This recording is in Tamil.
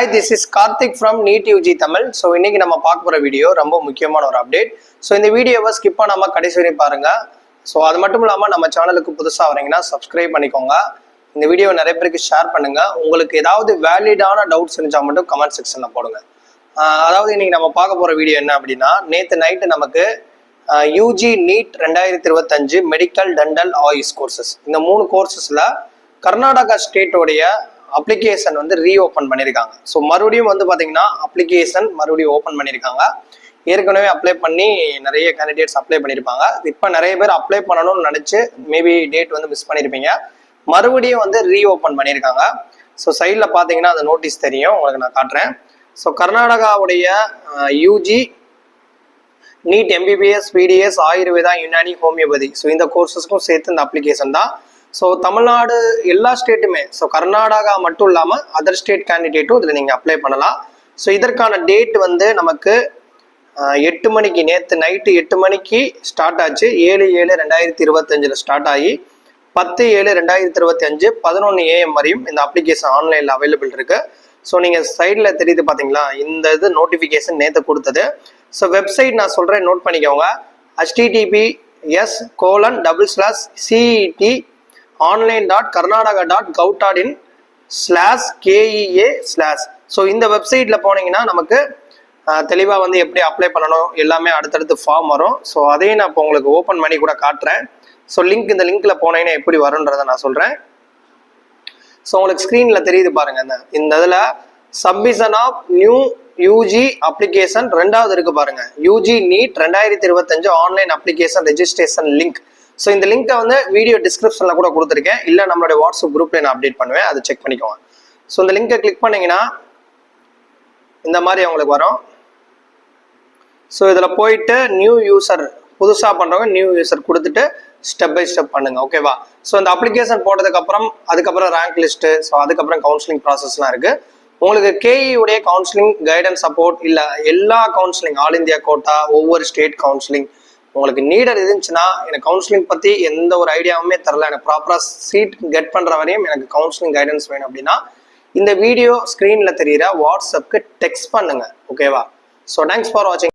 Hi, this is Karthik from NEET UG Tamil. So இன்னைக்கு நம்ம பார்க்க போற வீடியோ ரொம்ப முக்கியமான ஒரு அப்டேட். ஸோ இந்த வீடியோவை ஸ்கிப் பண்ணாம கடைசி வரை பாருங்க. ஸோ அது மட்டும் இல்லாமல் நம்ம சேனலுக்கு புதுசாக வரீங்கன்னா சப்ஸ்கிரைப் பண்ணிக்கோங்க. இந்த வீடியோ நிறைய பேருக்கு ஷேர் பண்ணுங்க. உங்களுக்கு ஏதாவது வேலிடான டவுட்ஸ் இருந்தால் மட்டும் கமெண்ட் செக்ஷனில் போடுங்க. அதாவது இன்னைக்கு நம்ம பார்க்க போற வீடியோ என்ன அப்படின்னா, நேற்று நைட்டு நமக்கு UG NEET 2025 medical dental AYUSH courses, இந்த 3 கோர்சஸ்ல கர்நாடகா ஸ்டேட்டோடைய அப்ளிகேஷன் வந்து ரீஓப்பன் பண்ணியிருக்காங்க. ஸோ மறுபடியும் வந்து பார்த்தீங்கன்னா அப்ளிகேஷன் மறுபடியும் ஓப்பன் பண்ணியிருக்காங்க. ஏற்கனவே அப்ளை பண்ணி நிறைய கேண்டிடேட்ஸ் அப்ளை பண்ணியிருப்பாங்க. இப்போ நிறைய பேர் அப்ளை பண்ணணும்னு நினச்சி மேபி டேட் வந்து மிஸ் பண்ணியிருப்பீங்க. மறுபடியும் வந்து ரீஓப்பன் பண்ணியிருக்காங்க. ஸோ சைடில் பார்த்தீங்கன்னா அந்த நோட்டீஸ் தெரியும், உங்களுக்கு நான் காட்டுறேன். ஸோ கர்நாடகாவுடைய UG NEET MBBS BDS Ayurveda Unani homeopathy, so இந்த கோர்சஸ்க்கும் சேர்த்து இந்த அப்ளிகேஷன் தான். ஸோ தமிழ்நாடு எல்லா ஸ்டேட்டுமே, ஸோ கர்நாடகா மட்டும் இல்லாமல் அதர் ஸ்டேட் கேண்டிடேட்டும் இதில் நீங்கள் அப்ளை பண்ணலாம். ஸோ இதற்கான டேட் வந்து நமக்கு 8 மணிக்கு, நேற்று நைட்டு 8 மணிக்கு ஸ்டார்ட் ஆச்சு. 7/7/2025 ஸ்டார்ட் ஆகி 10/7/2025 11 AM வரையும் இந்த அப்ளிகேஷன் ஆன்லைனில் அவைலபிள் இருக்கு. ஸோ நீங்கள் சைடில் தெரியுது பார்த்தீங்களா, இந்த இது நோட்டிஃபிகேஷன் நேற்று கொடுத்தது. ஸோ வெப்சைட் நான் சொல்கிறேன், நோட் பண்ணிக்கோங்க. https://cet online.karnataka.gov.in/KEA/. ஸோ இந்த வெப்சைட்டில் போனீங்கன்னா நமக்கு தெளிவாக வந்து எப்படி அப்ளை பண்ணணும் எல்லாமே அடுத்தடுத்து ஃபார்ம் வரும். ஸோ அதையும் நான் இப்போ உங்களுக்கு ஓப்பன் பண்ணி கூட காட்டுறேன். ஸோ இந்த லிங்க்கில் போனீங்கன்னா எப்படி வரும்ன்றதை நான் சொல்கிறேன். ஸோ உங்களுக்கு ஸ்க்ரீனில் தெரியுது பாருங்க, இந்த இதில் submission of new UG application 2வது இருக்கு பாருங்க, UG NEET 2025 online application registration link. So இந்த லிங்கை வந்து வீடியோ டிஸ்கிரிப்ஷனில் கூட கொடுத்துருக்கேன், இல்லை நம்மளுடைய வாட்ஸ்அப் குரூப்ல நான் அப்டேட் பண்ணுவேன், அதை செக் பண்ணிக்கோங்க. ஸோ இந்த லிங்கை கிளிக் பண்ணீங்கன்னா இந்த மாதிரி அவங்களுக்கு வரும். ஸோ இதில் போயிட்டு நியூ யூசர், புதுசாக பண்ணுறவங்க நியூ யூசர் கொடுத்துட்டு ஸ்டெப் பை ஸ்டெப் பண்ணுங்க, ஓகேவா. ஸோ இந்த அப்ளிகேஷன் போட்டதுக்கப்புறம் அதுக்கப்புறம் ரேங்க் லிஸ்ட்டு, ஸோ அதுக்கப்புறம் கவுன்சிலிங் ப்ராசஸ்லாம் இருக்குது. உங்களுக்கு கேஇ உடைய கவுன்சிலிங் கைடன்ஸ் சப்போர்ட், இல்லை எல்லா கவுன்சிலிங் ஆல் இந்தியா கோட்டா, ஒவ்வொரு ஸ்டேட் கவுன்சிலிங் உங்களுக்கு நீடர் இருந்துச்சுன்னா, எனக்கு கவுன்சிலிங் பற்றி எந்த ஒரு ஐடியாவுமே தரல, எனக்கு ப்ராப்பராக சீட் கெட் பண்ணுற வரையும் எனக்கு கவுன்சிலிங் கைடன்ஸ் வேணும் அப்படின்னா இந்த வீடியோ ஸ்க்ரீனில் தெரிகிற வாட்ஸ்அப்புக்கு டெக்ஸ்ட் பண்ணுங்க, ஓகேவா. ஸோ தேங்க்ஸ் ஃபார் வாட்சிங்.